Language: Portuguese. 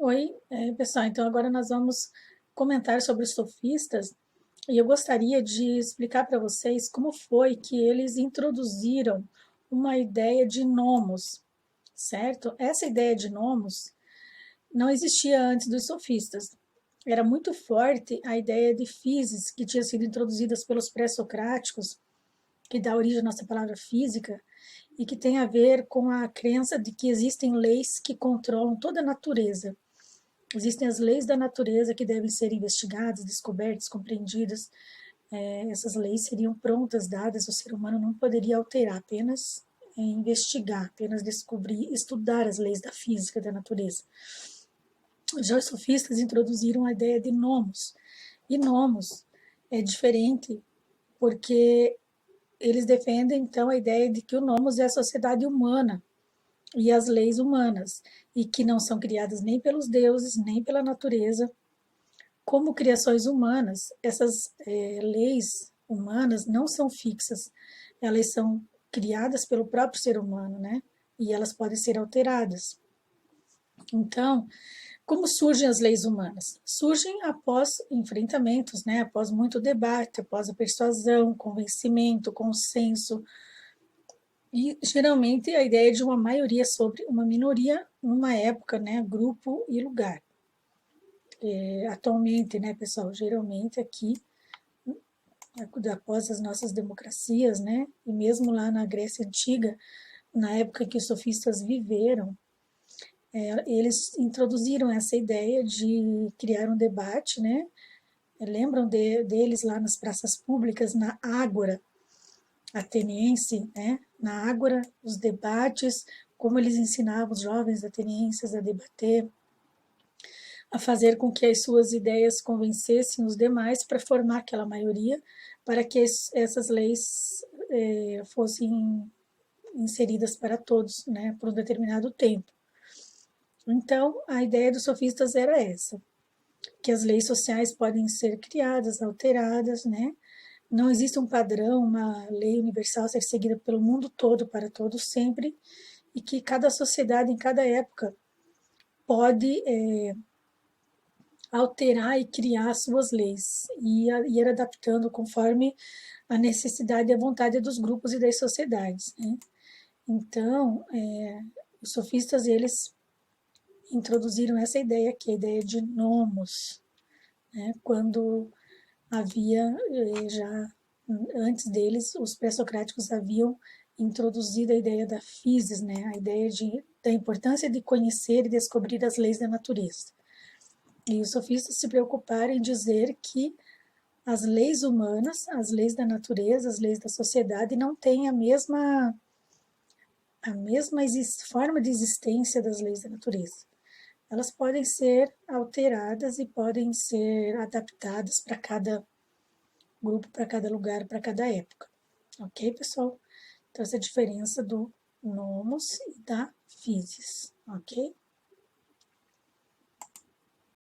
Oi, pessoal, então agora nós vamos comentar sobre os sofistas e eu gostaria de explicar para vocês como foi que eles introduziram uma ideia de nomos, certo? Essa ideia de nomos não existia antes dos sofistas. Era muito forte a ideia de physis que tinha sido introduzida pelos pré-socráticos, que dá origem à nossa palavra física, e que tem a ver com a crença de que existem leis que controlam toda a natureza. Existem as leis da natureza que devem ser investigadas, descobertas, compreendidas. Essas leis seriam prontas, dadas, o ser humano não poderia alterar, apenas investigar, apenas descobrir, estudar as leis da física da natureza. Já os sofistas introduziram a ideia de nomos. E nomos é diferente porque eles defendem, então, a ideia de que o nomos é a sociedade humana e as leis humanas, e que não são criadas nem pelos deuses, nem pela natureza. Como criações humanas, essas leis humanas não são fixas, elas são criadas pelo próprio ser humano, né? E elas podem ser alteradas. Então, como surgem as leis humanas? Surgem após enfrentamentos, né? Após muito debate, após a persuasão, convencimento, consenso, e geralmente a ideia de uma maioria sobre uma minoria numa época, né? Grupo e lugar. Atualmente, né, pessoal, geralmente aqui, após as nossas democracias, né, e mesmo lá na Grécia Antiga, na época que os sofistas viveram, eles introduziram essa ideia de criar um debate, né, lembram deles lá nas praças públicas, na Ágora ateniense, né, na Ágora, os debates, como eles ensinavam os jovens atenienses a debater, a fazer com que as suas ideias convencessem os demais para formar aquela maioria, para que essas leis fossem inseridas para todos, né, por um determinado tempo. Então, a ideia dos sofistas era essa, que as leis sociais podem ser criadas, alteradas, né? Não existe um padrão, uma lei universal a ser seguida pelo mundo todo, para todos sempre, e que cada sociedade, em cada época, pode alterar e criar suas leis e ir adaptando conforme a necessidade e a vontade dos grupos e das sociedades, né? Então, os sofistas, eles introduziram essa ideia, que é a ideia de nomos, né? Quando havia já, antes deles, os pré-socráticos haviam introduzido a ideia da physis, né? A ideia da importância de conhecer e descobrir as leis da natureza. E os sofistas se preocuparam em dizer que as leis humanas, as leis da natureza, as leis da sociedade não têm a mesma forma de existência das leis da natureza. Elas podem ser alteradas e podem ser adaptadas para cada grupo, para cada lugar, para cada época. Ok, pessoal? Então, essa é a diferença do nomos e da physis, ok?